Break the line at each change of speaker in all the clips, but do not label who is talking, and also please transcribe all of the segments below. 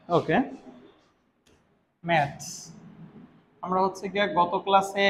ওকে, maths. আমরা হচ্ছে গিয়ে গত ক্লাসে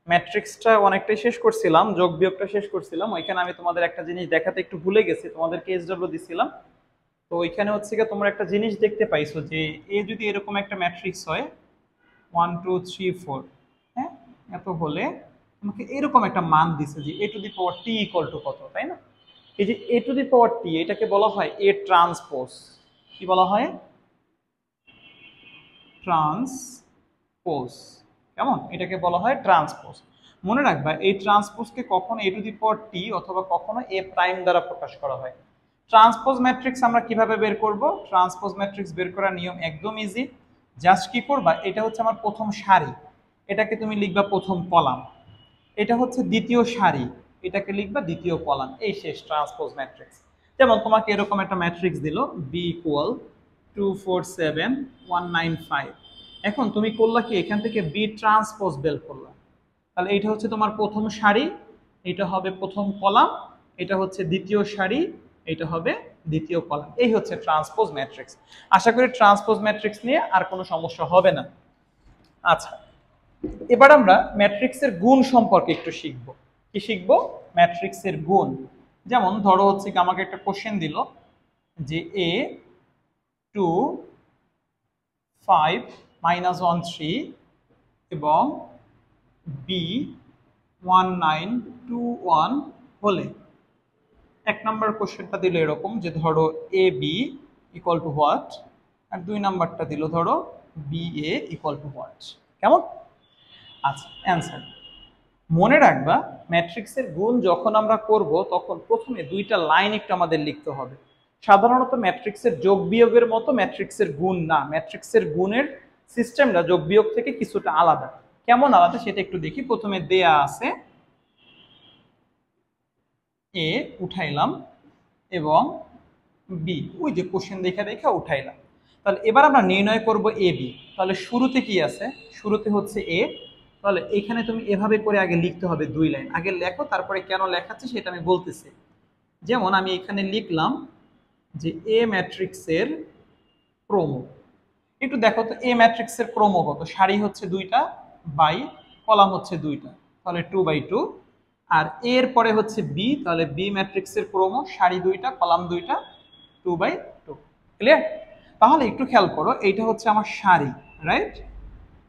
ম্যাট্রিক্সটা অনেকটাই শেষ করছিলাম, যোগ বিয়োগটা শেষ করছিলাম। ওইখানে আমি তোমাদের একটা জিনিস দেখাতে একটু ভুলে গেছি, তোমাদেরকে এসডব্লিউ দিছিলাম। তো ওইখানে হচ্ছে গিয়ে তোমরা একটা জিনিস দেখতে পাইছো যে এ যদি এরকম একটা ম্যাট্রিক্স হয় 1 2 3 4, হ্যাঁ, এত হলে তোমাকে এরকম একটা মান দিছে যে a to the power t equal to কত, তাই না? এই যে এ টু দি পাওয়ার টি, এটাকে বলা হয় এ ট্রান্সপোজ। কি বলা হয়? ট্রান্সপোজ। কেমন? এটাকে বলা হয় ট্রান্সপোজ। মনে রাখবা এই ট্রান্সপোজকে কখনো এ টু দি পাওয়ার টি অথবা কখনো এ প্রাইম দ্বারা প্রকাশ করা হয়। ট্রান্সপোজ ম্যাট্রিক্স আমরা কিভাবে বের করব? ট্রান্সপোজ ম্যাট্রিক্স বের করার নিয়ম একদম ইজি। জাস্ট কি করবা, এটা হচ্ছে আমার প্রথম সারি, এটাকে তুমি লিখবা প্রথম কলাম। এটা হচ্ছে দ্বিতীয় সারি, এটাকে লিখবা দ্বিতীয় কলাম। এই শেষ ট্রান্সপোজ ম্যাট্রিক্স। যেমন তোমাকে এরকম একটা ম্যাট্রিক্স দিল বি ইকুয়াল 2 4 7 1 9 5। এখন তুমি করলা কি, এখান থেকে বি ট্রান্সপোজ বের করলা। তাহলে এটা হচ্ছে তোমার প্রথম সারি, এটা হবে প্রথম কলাম, এটা হচ্ছে দ্বিতীয় সারি, এটা হবে দ্বিতীয় কলাম। এই হচ্ছে ট্রান্সপোজ ম্যাট্রিক্স। আশা করি ট্রান্সপোজ ম্যাট্রিক্স নিয়ে আর কোনো সমস্যা হবে না। আচ্ছা, এবার আমরা ম্যাট্রিক্সের গুণ সম্পর্কে একটু শিখব। কি শিখব? ম্যাট্রিক্সের গুণ। যেমন ধরো হচ্ছে কি আমাকে একটা কোশ্চেন দিল যে এ 2 5 - 1 3 এবং বি 1 9 2 1 হলে, এক নম্বর কোশ্চেনটা দিল এরকম যে ধরো A B equal to what, আর 2 নাম্বারটা দিল ধরো B A equal to what. কেমন? আচ্ছা, অ্যান্সার মনে রাখবা, ম্যাট্রিক্সের গুণ যখন আমরা করব তখন প্রথমে দুইটা লাইন একটু আমাদের লিখতে হবে। সাধারণত ম্যাট্রিক্সের যোগ বিয়োগের মতো ম্যাট্রিক্সের গুণ না, ম্যাট্রিক্সের গুণের সিস্টেমটা যোগ বিয়োগ থেকে কিছুটা আলাদা। কেমন আলাদা সেটা একটু দেখি। প্রথমে দেয়া আছে এ, উঠাইলাম, এবং বি, ওই যে কোশ্চেন দেখা দেখা উঠাইলাম। তাহলে এবার আমরা নির্ণয় করব এ বি। তাহলে শুরুতে কি আছে? শুরুতে হচ্ছে এ। তাহলে এখানে তুমি এভাবে করে আগে লিখতে হবে 2 লাইন। আগে লেখো, তারপরে কেন লেখাচ্ছে সেটা আমি বলতেছি। যেমন আমি এখানে লিখলাম যে এ ম্যাট্রিক্সের ক্রম। একটু দেখো তো এ ম্যাট্রিক্সের ক্রম কত? সারি হচ্ছে 2টা, বাই কলাম হচ্ছে 2টা, তাহলে 2 বাই 2। আর এর পরে হচ্ছে বি, তাহলে বি ম্যাট্রিক্সের ক্রম সারি 2টা, কলাম 2টা, 2 বাই 2। ক্লিয়ার? তাহলে একটু খেয়াল করো, এইটা হচ্ছে আমার সারি, রাইট?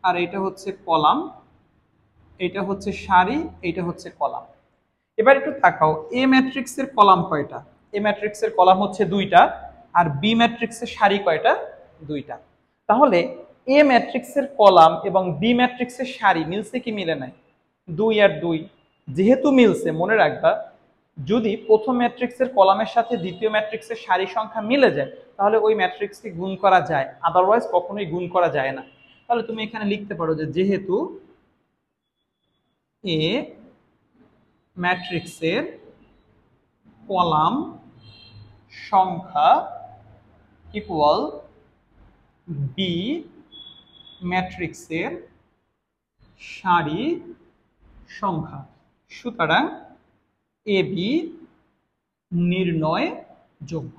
আর এইটা হচ্ছে কলাম, এইটা হচ্ছে সারি, এইটা হচ্ছে কলাম। এবার একটু তাকাও, এ ম্যাট্রিক্সের কলাম কয়টা? এ ম্যাট্রিক্সের কলাম হচ্ছে 2টা, আর বি ম্যাট্রিক্সের সারি কয়টা? 2টা। তাহলে এ ম্যাট্রিক্সের কলাম এবং বি ম্যাট্রিক্সের সারি মিলছে কি মিলে নাই? 2 আর 2। যেহেতু মিলছে, মনে রাখবা যদি প্রথম ম্যাট্রিক্সের কলামের সাথে দ্বিতীয় ম্যাট্রিক্সের সারি সংখ্যা মিলে যায় তাহলে ওই ম্যাট্রিক্সকে গুণ করা যায়, আদারওয়াইজ কখনোই গুণ করা যায় না। তাহলে তুমি এখানে লিখতে পারো যে যেহেতু এ ম্যাট্রিক্সের কলাম সংখ্যা ইকুয়াল বি ম্যাট্রিক্সের সারি সংখ্যা, সুতরাং এ বি নির্ণয় যোগ্য।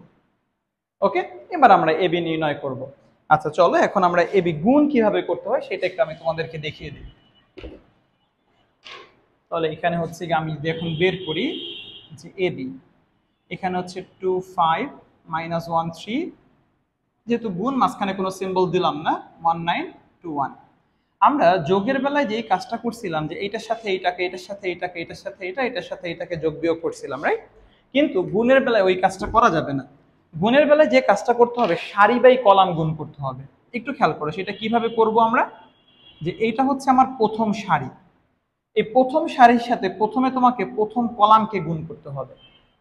ওকে, এবার আমরা এ বি নির্ণয় করব। আচ্ছা চলো এখন আমরা এ বি গুণ কিভাবে করতে হয় সেটা একটু আমি তোমাদেরকে দেখিয়ে দিই। তাহলে এখানে হচ্ছে কি আমি এখন বের করি যে এ বি, এখানে হচ্ছে 2 5 - 1 3, যেহেতু গুণ মাঝখানে কোনো সিম্বল দিলাম না, 1 9 2 1। আমরা যোগের বেলায় যেই কাজটা করছিলাম যে এইটার সাথে এইটাকে, এটার সাথে এইটাকে, এটার সাথে এটা, এটার সাথে এটাকে যোগ বিয়োগ করছিলাম, রাইট? কিন্তু গুণের বেলায় ওই কাজটা করা যাবে না। গুণের বেলায় যে কাজটা করতে হবে, সারি বাই কলাম গুণ করতে হবে। একটু খেয়াল করো সেটা কিভাবে করব আমরা। যে এইটা হচ্ছে আমার প্রথম সারি, এই প্রথম সারির সাথে প্রথমে তোমাকে প্রথম কলামকে গুণ করতে হবে,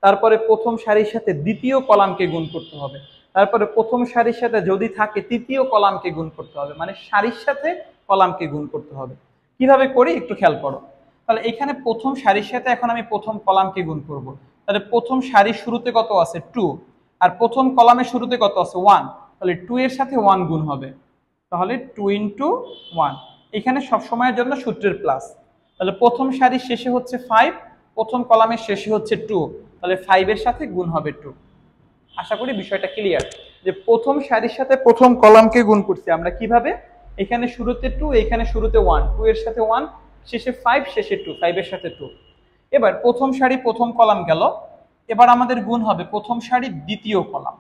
তারপরে প্রথম সারির সাথে দ্বিতীয় কলামকে গুণ করতে হবে, তারপরে প্রথম সারির সাথে যদি থাকে তৃতীয় কলামকে গুণ করতে হবে, মানে সারির সাথে কলামকে গুণ করতে হবে। কিভাবে করি একটু খেয়াল করো। তাহলে এখানে প্রথম সারির সাথে এখন আমি প্রথম কলামকে গুণ করব। তাহলে প্রথম সারির শুরুতে কত আছে? 2, আর প্রথম কলামের শুরুতে কত আছে? 1। তাহলে 2 এর সাথে 1 গুণ হবে, তাহলে 2 × 1। এখানে সব সময়ের জন্য সূত্রের প্লাস। তাহলে প্রথম সারির শেষে হচ্ছে 5, প্রথম কলামের শেষে হচ্ছে 2, তাহলে 5 এর সাথে গুণ হবে 2। আশা করি বিষয়টা ক্লিয়ার। যে প্রথম সারির সাথে প্রথম কলামকে গুণ করছি আমরা কিভাবে, এখানে শুরুতে 2, এখানে শুরুতে 1, 2 এর সাথে 1, শেষে 5, শেষে 2, 5 এর সাথে 2। এবার প্রথম সারি প্রথম কলাম গেল, এবার আমাদের গুণ হবে প্রথম সারি দ্বিতীয় কলাম।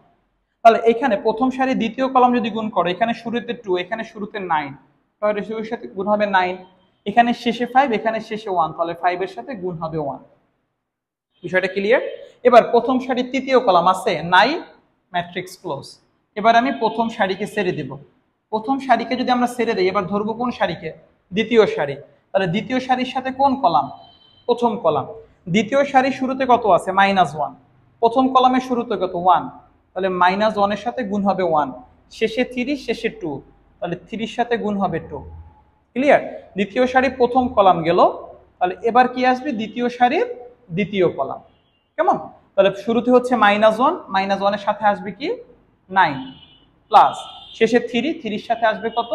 তাহলে এখানে প্রথম সারি দ্বিতীয় কলাম যদি গুণ করো, এখানে শুরুতে 2, এখানে শুরুতে 9, তাহলে শুরুর সাথে গুণ হবে 9, এখানে শেষে 5, এখানে শেষে 1, তাহলে 5 এর সাথে গুণ হবে 1। বিষয়টা ক্লিয়ার? এবার প্রথম সারির তৃতীয় কলাম আছে 9, ম্যাট্রিক্স ক্লোজ। এবার আমি প্রথম সারিকে ছেড়ে দেব। প্রথম সারিকে যদি আমরা ছেড়ে দিই, এবার ধরবো কোন সারিকে, দ্বিতীয় সারি। তাহলে দ্বিতীয় সারির সাথে কোন কলাম, প্রথম কলাম। দ্বিতীয় সারির শুরুতে কত আছে, -1, প্রথম কলামের শুরুতে কত, 1, তাহলে -1 এর সাথে গুণ হবে 1, শেষে 3, শেষে 2, তাহলে 3 এর সাথে গুণ হবে 2। ক্লিয়ার? দ্বিতীয় সারি প্রথম কলাম গেল, তাহলে এবার কি আসবে, দ্বিতীয় সারির দ্বিতীয় কলাম। কেমন? তাহলে শুরুতে হচ্ছে -1, -1 এর সাথে আসবে কি 9, প্লাস শেষে 3, 3 এর সাথে আসবে কত,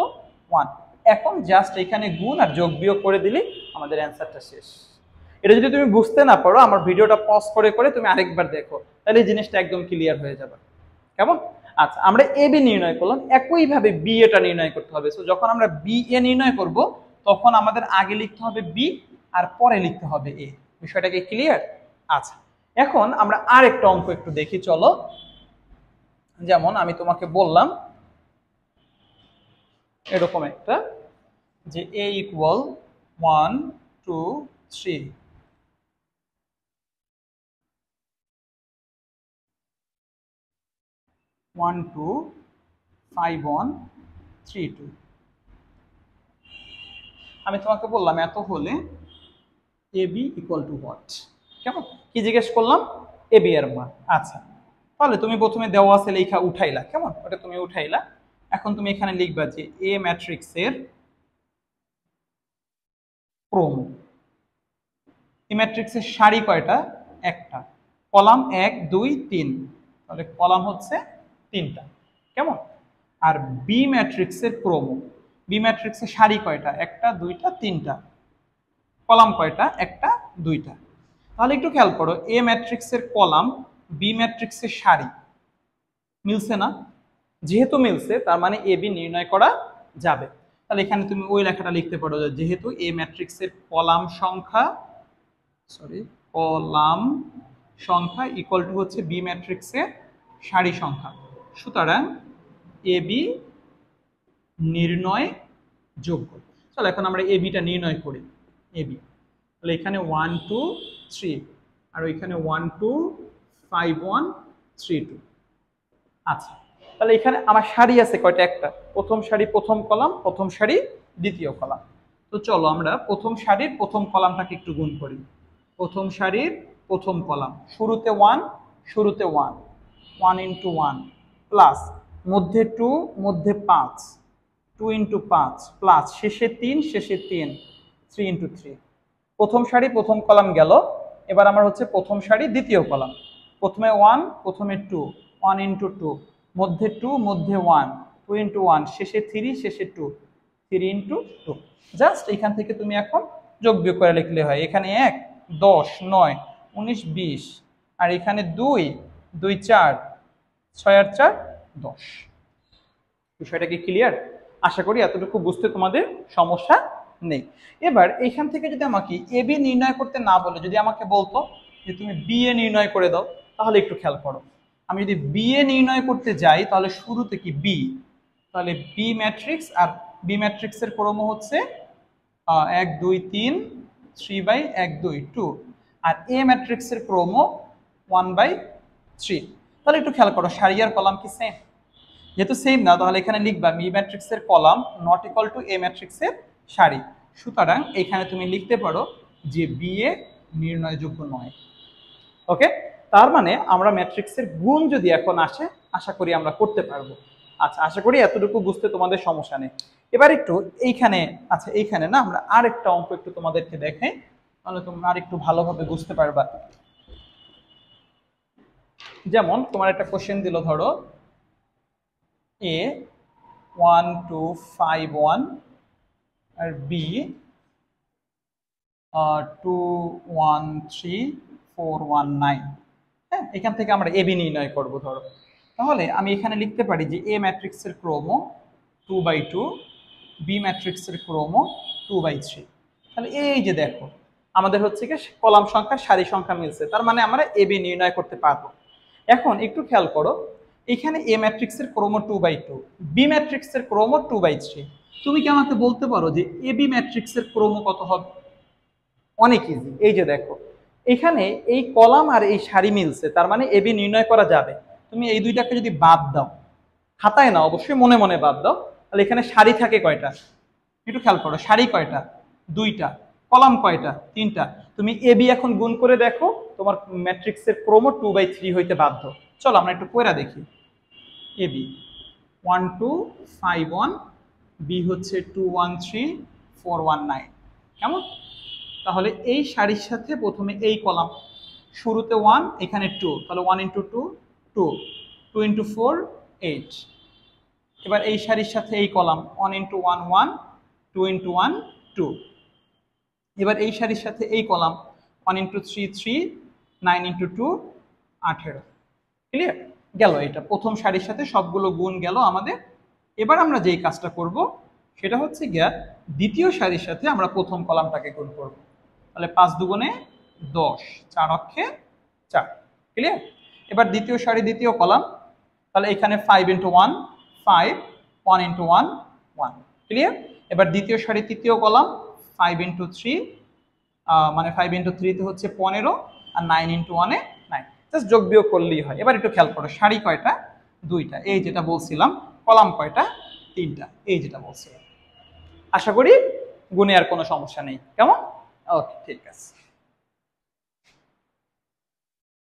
1। এখন জাস্ট এখানে গুণ আর যোগ বিয়োগ করে দিলে আমাদের অ্যান্সারটা শেষ। এটা যদি তুমি বুঝতে না পারো, আমার ভিডিওটা পজ করে করে তুমি আরেকবার দেখো, তাহলে এই জিনিসটা একদম ক্লিয়ার হয়ে যাবে। কেমন? আচ্ছা, আমরা এ বি নির্ণয় করলাম, একইভাবে বি এটা নির্ণয় করতে হবে। সো যখন আমরা বি এ নির্ণয় করব, তখন আমাদের আগে লিখতে হবে বি আর পরে লিখতে হবে এ। বিষয়টা কি ক্লিয়ার? আচ্ছা, এখন আমরা আর একটা অঙ্ক একটু দেখি, চলো। যেমন আমি তোমাকে বললাম এরকম একটা, যে a ইকুয়াল 1 2 3, 1 2 5 1 3 2। আমি তোমাকে বললাম এত হলে এ বি ইকুয়াল টু হোয়াট। কেমন? কি জিজ্ঞেস করলাম, এ বি এর মান। আচ্ছা, তাহলে তুমি প্রথমে দেওয়া আছে লেখা উঠাইলা, কেমন, ওটা তুমি উঠাইলা। এখন তুমি এখানে লিখবা যে এ ম্যাট্রিক্সের ক্রম। এই ম্যাট্রিক্সের সারি কয়টা, একটা, কলাম 1 2 3, তাহলে কলাম হচ্ছে 3টা। কেমন? আর বি ম্যাট্রিক্সের ক্রম, বি ম্যাট্রিক্সের সারি কয়টা, একটা, দুইটা, তিনটা, কলাম কয়টা, একটা, দুইটা। তাহলে একটু খেয়াল করো, এ ম্যাট্রিক্সের কলাম, বি ম্যাট্রিক্সের সারি মিলছে না? যেহেতু মিলছে, তার মানে এ বি নির্ণয় করা যাবে। তাহলে এখানে তুমি ওই লেখাটা লিখতে পারো, যেহেতু এ ম্যাট্রিক্সের কলাম সংখ্যা, কলাম সংখ্যা ইকুয়াল টু হচ্ছে বি ম্যাট্রিক্সের সারি সংখ্যা, সুতরাং এ বি নির্ণয় যোগ্য। চলো এখন আমরা এ বিটা নির্ণয় করি। এ বি, তাহলে এখানে 1 2 3, আর ওইখানে 1 2 5 1 3 2। আচ্ছা, তাহলে এখানে আমার সারি আছে কয়টা, একটা, প্রথম সারি প্রথম কলাম, প্রথম সারি দ্বিতীয় কলাম। তো চলো আমরা প্রথম সারির প্রথম কলামটাকে একটু গুণ করি। প্রথম সারির প্রথম কলাম, শুরুতে 1, শুরুতে 1, 1 ইন্টু 1, প্লাস মধ্যে 2, মধ্যে 5, 2 ইন্টু 5, প্লাস শেষে 3, শেষে 3, 3 ইন্টু 3। প্রথম সারি প্রথম কলাম গেল, এবার আমার হচ্ছে প্রথম সারি দ্বিতীয় কলাম। প্রথমে 1, প্রথমে 2, 1 ইন্টু 2, মধ্যে 2, মধ্যে 1, 2 ইন্টু 1, শেষে 3, শেষে 2, 3 ইন্টু 2। জাস্ট এখান থেকে তুমি এখন যোগ বিয়োগ করে লিখলে হয়। এখানে 1 10 9 19 20, আর এখানে 2 2 4 6 আর 4 10। বিষয়টা কি ক্লিয়ার? আশা করি এতটুকু বুঝতে তোমাদের সমস্যা নেই। এবার এইখান থেকে যদি আমাকে এ বি নির্ণয় করতে না বলে, যদি আমাকে বলতো যে তুমি বি এ নির্ণয় করে দাও, তাহলে একটু খেয়াল করো। আমি যদি বি এ নির্ণয় করতে যাই, তাহলে শুরুতে কি বি, তাহলে বি ম্যাট্রিক্স, আর বি ম্যাট্রিক্সের ক্রম হচ্ছে 1 2 3, 3/1 2 2, আর এ ম্যাট্রিক্সের ক্রম 1/3। তাহলে একটু খেয়াল করো, সারি আর কলাম কি সেম? যেহেতু সেম না, তাহলে এখানে লিখবা বি ম্যাট্রিক্সের কলাম নট ইকুয়াল টু এ ম্যাট্রিক্সের সারি। সুতরাং এখানে তুমি লিখতে পারো যে বি এ নির্ণয়যোগ্য নয়। ওকে, তার মানে আমরা ম্যাট্রিক্সের গুণ যদি এখন আসে, আশা করি আমরা করতে পারবো। আচ্ছা, আশা করি এতটুকু বুঝতে তোমাদের সমস্যা নেই। এবার একটু এইখানে, আচ্ছা এইখানে না, আমরা আরেকটা অঙ্ক একটু তোমাদেরকে দেখাই, তাহলে তোমরা আর একটু ভালোভাবে বুঝতে পারবা। যেমন তোমার একটা কোশ্চেন দিল, ধরো এ 1 2 5 1, আর বি 2 1 3 4 1 9। হ্যাঁ, এখান থেকে আমরা এবি নির্ণয় করব। ধরো তাহলে আমি এখানে লিখতে পারি যে এ ম্যাট্রিক্সের ক্রমও 2/2, বি ম্যাট্রিক্সের ক্রমও 2/3। তাহলে এই যে দেখো আমাদের হচ্ছে কি কলাম সংখ্যা সারি সংখ্যা মিলছে, তার মানে আমরা এ বি নির্ণয় করতে পারবো। এখন একটু খেয়াল করো, এখানে এ ম্যাট্রিক্সের ক্রমও 2/2, বি ম্যাট্রিক্সের ক্রমও 2/3। তুমি কি আমাকে বলতে পারো যে এ বি ম্যাট্রিক্সের ক্রম কত হবে? অনেক ইজি। এই যে দেখো এখানে এই কলাম আর এই সারি মিলছে, তার মানে এ বি নির্ণয় করা যাবে। তুমি এই দুইটাকে যদি বাদ দাও, খাতায় না অবশ্যই মনে মনে বাদ দাও, তাহলে এখানে সারি থাকে কয়টা? একটু খেয়াল করো, সারি কয়টা? দুইটা। কলাম কয়টা? তিনটা। তুমি এ বি এখন গুণ করে দেখো, তোমার ম্যাট্রিক্সের ক্রম 2/3 হইতে বাধ্য। চলো আমরা একটু কইরা দেখি। এ বি 1 2 5 1, বি হচ্ছে 2 1 3 4 1 9। কেমন? তাহলে এই সারির সাথে প্রথমে এই কলাম, শুরুতে 1, এখানে 2, তাহলে 1 × 2 2, 2 × 4 8। এবার এই সারির সাথে এই কলাম 1 × 1 1, 2 × 1 2। এবার এই সারির সাথে এই কলাম 1 × 3 3, 9 × 2 18। ক্লিয়ার? গেল, এটা প্রথম সারির সাথে সবগুলো গুণ গেল আমাদের। এবার আমরা যেই কাজটা করব সেটা হচ্ছে গিয়া দ্বিতীয় সারির সাথে আমরা প্রথম কলামটাকে গুণ করব। তাহলে 5 দুগুণে 10, 4 অক্ষে 4। ক্লিয়ার? এবার দ্বিতীয় সারি দ্বিতীয় কলাম, তাহলে এখানে 5 × 1 5, 1 × 1 1। ক্লিয়ার? এবার দ্বিতীয় সারি তৃতীয় কলাম 5 × 3, মানে 5 × 3 তে হচ্ছে 15, আর 9 × 1 এ 9। জাস্ট যোগ বিয়োগ করলেই হয়। এবার একটু খেয়াল করো, সারি কয়টা? দুইটা, এই যেটা বলছিলাম। কলাম কয়টা? তিনটা, এই যেটা বলছিলাম। আশা করি গুণে আর কোনো সমস্যা নেই। কেমন? ওকে, ঠিক আছে।